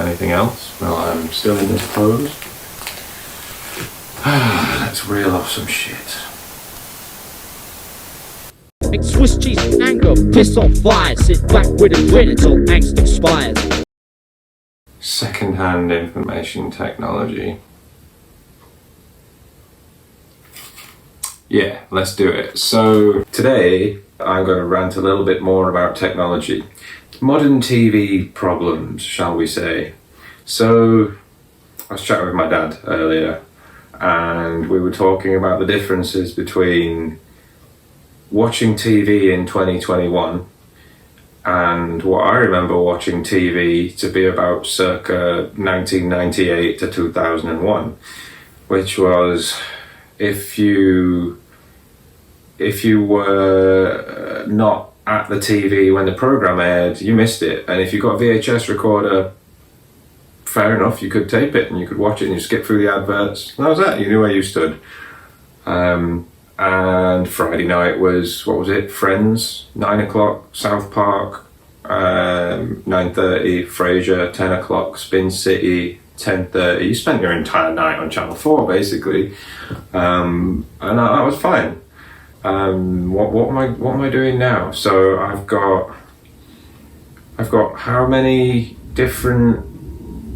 anything else while I'm still in this pose. Let's reel off some shit. Make Swiss cheese with anger, piss on fire, sit back with a grin until angst expires. Second-hand information technology. Yeah, let's do it. So today I'm going to rant a little bit more about technology. Modern TV problems, shall we say. So I was chatting with my dad earlier and we were talking about the differences between watching TV in 2021 and what I remember watching TV to be about circa 1998 to 2001, which was if you were not at the TV when the program aired, you missed it. And if you got a VHS recorder, fair enough, you could tape it and you could watch it and you skip through the adverts. And that was that, you knew where you stood. And Friday night was, what was it, Friends, 9 o'clock, South Park, 9:30, Frasier, 10 o'clock, Spin City, 10:30. You spent your entire night on Channel 4 basically, and that was fine. What am I doing now? So I've got how many different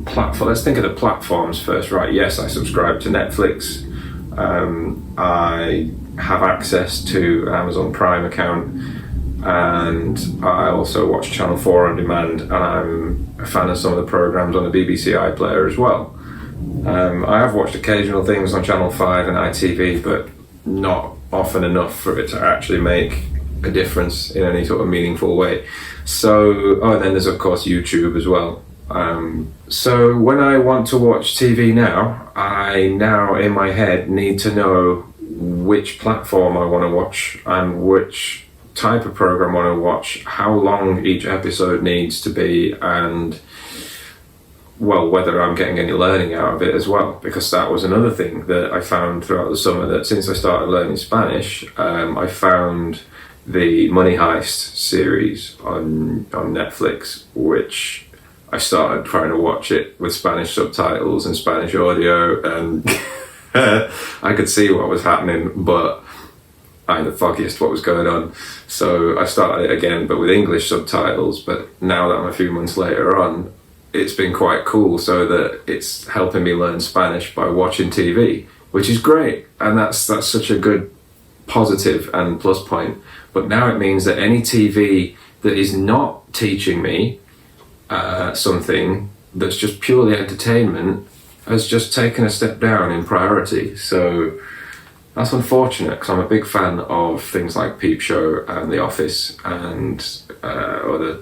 platforms? Let's think of the platforms first, right? Yes, I subscribe to Netflix. I have access to an Amazon Prime account, and I also watch Channel 4 on demand, and I'm a fan of some of the programs on the BBC iPlayer as well. I have watched occasional things on Channel 5 and ITV, but not often enough for it to actually make a difference in any sort of meaningful way. So, and then there's of course YouTube as well. So when I want to watch TV now, I now in my head need to know which platform I want to watch and which type of program I want to watch, how long each episode needs to be, and well, whether I'm getting any learning out of it as well, because that was another thing that I found throughout the summer, that since I started learning Spanish, I found the Money Heist series on Netflix, which I started trying to watch it with Spanish subtitles and Spanish audio, and I could see what was happening, but I had the foggiest what was going on. So I started it again, but with English subtitles. But now that I'm a few months later on, it's been quite cool, so that it's helping me learn Spanish by watching TV, which is great. And that's such a good positive and plus point. But now it means that any TV that is not teaching me something that's just purely entertainment has just taken a step down in priority. So that's unfortunate, because I'm a big fan of things like Peep Show and The Office and other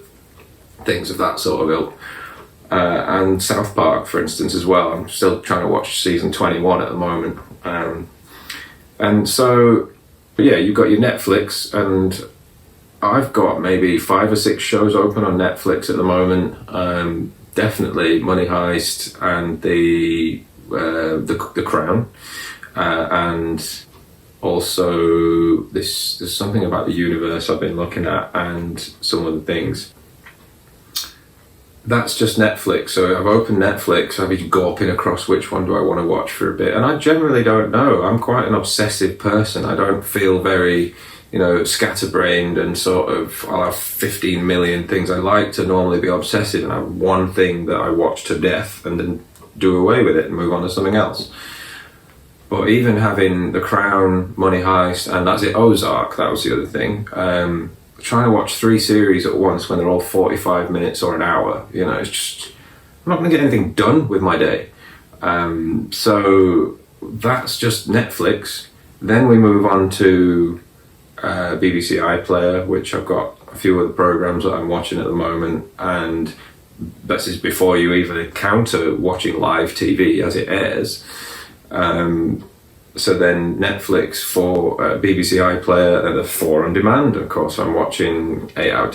things of that sort of ilk. And South Park, for instance, as well. I'm still trying to watch season 21 at the moment. And so, but yeah, you've got your Netflix, and I've got maybe 5 or 6 shows open on Netflix at the moment. Definitely Money Heist and the Crown, and also there's something about the universe I've been looking at, and some other things. That's just Netflix. So I've opened Netflix, I've been gawping across which one do I want to watch for a bit, and I generally don't know. I'm quite an obsessive person. I don't feel very, scatterbrained and sort of, I'll have 15 million things. I like to normally be obsessive and have one thing that I watch to death and then do away with it and move on to something else. But even having The Crown, Money Heist, and that's it, Ozark, that was the other thing. Trying to watch 3 series at once when they're all 45 minutes or an hour, it's just, I'm not going to get anything done with my day. So that's just Netflix. Then we move on to BBC iPlayer, which I've got a few other programs that I'm watching at the moment, and this is before you even encounter watching live TV as it airs. So then Netflix for BBC iPlayer, and the 4 on demand. Of course, I'm watching 8 out of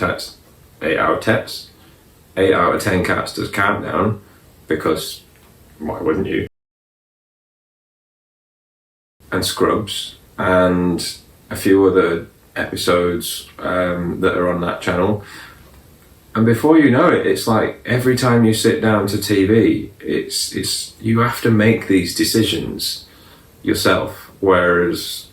10 Cats does Countdown, because why wouldn't you? And Scrubs, and a few other episodes that are on that channel. And before you know it, it's like every time you sit down to TV, it's you have to make these decisions yourself. Whereas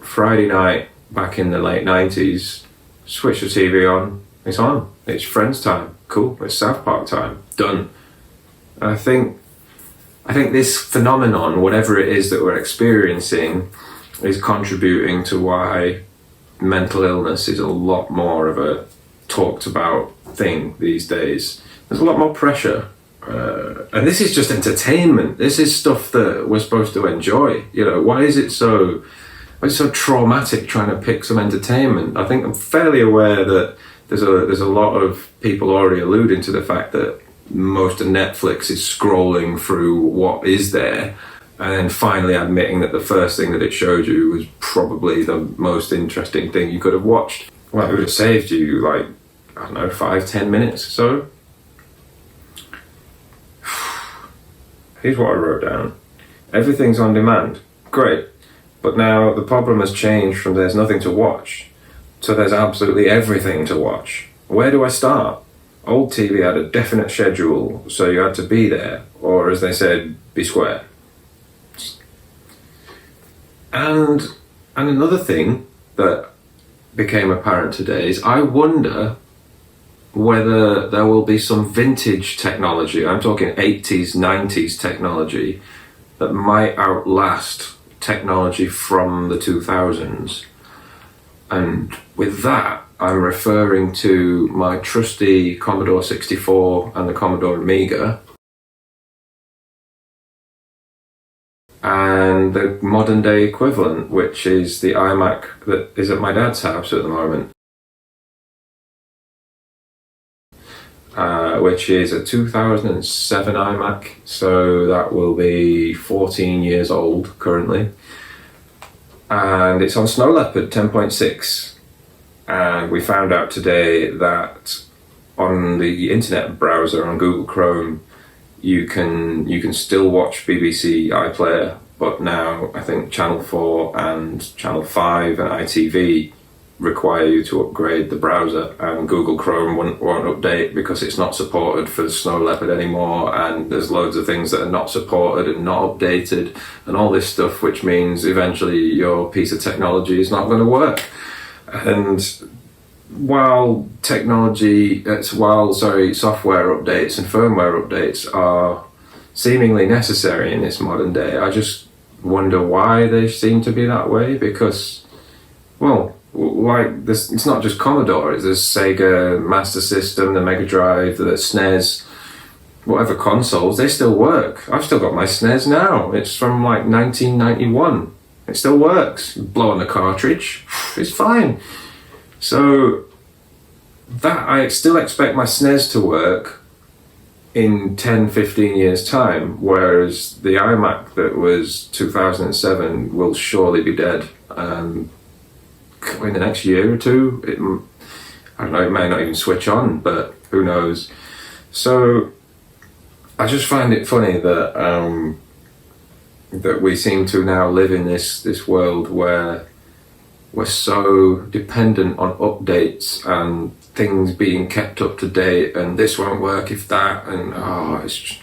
Friday night back in the late 90s, switch the TV on, it's on. It's Friends time. Cool. It's South Park time. Done. And I think this phenomenon, whatever it is that we're experiencing, is contributing to why mental illness is a lot more of a talked about thing these days. There's a lot more pressure. And this is just entertainment. This is stuff that we're supposed to enjoy. You know, why is it so traumatic trying to pick some entertainment? I think I'm fairly aware that there's a lot of people already alluding to the fact that most of Netflix is scrolling through what is there and then finally admitting that the first thing that it showed you was probably the most interesting thing you could have watched. Well, it would have saved you, like, I don't know, 5-10 minutes or so. Here's what I wrote down. Everything's on demand. Great. But now the problem has changed from there's nothing to watch to there's absolutely everything to watch. Where do I start? Old TV had a definite schedule, so you had to be there, or as they said, be square. And another thing that became apparent today is I wonder whether there will be some vintage technology, I'm talking 80s, 90s technology, that might outlast technology from the 2000s. And with that, I'm referring to my trusty Commodore 64 and the Commodore Amiga, and the modern day equivalent, which is the iMac that is at my dad's house at the moment, which is a 2007 iMac, so that will be 14 years old currently. And it's on Snow Leopard 10.6. And we found out today that on the internet browser on Google Chrome, you can still watch BBC iPlayer, but now I think Channel 4 and Channel 5 and ITV require you to upgrade the browser, and Google Chrome won't update because it's not supported for Snow Leopard anymore, and there's loads of things that are not supported and not updated and all this stuff, which means eventually your piece of technology is not going to work. And while software updates and firmware updates are seemingly necessary in this modern day, I just wonder why they seem to be that way, because, well, like this, it's not just Commodore, it's the Sega Master System, the Mega Drive, the SNES, whatever consoles, they still work. I've still got my SNES now. It's from like 1991. It still works. Blow on the cartridge, it's fine. So that I still expect my SNES to work in 10-15 years time, whereas the iMac that was 2007 will surely be dead. In the next year or two, I don't know, it may not even switch on, but who knows. So I just find it funny that that we seem to now live in this world where we're so dependent on updates and things being kept up to date, and this won't work if that, and it's just,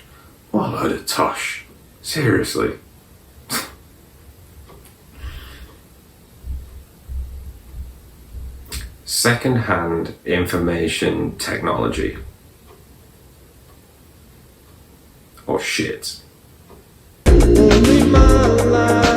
what a load of tosh. Seriously. Second-hand information technology. Or shit. Only my life.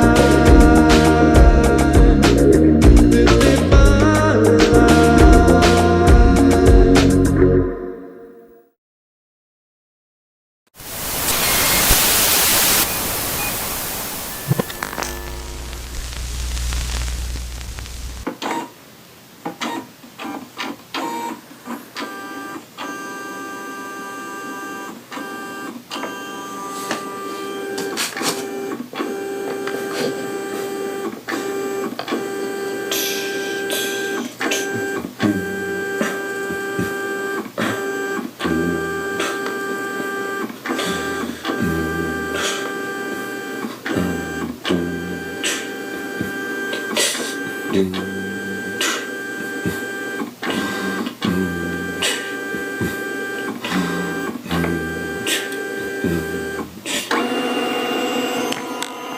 Mm.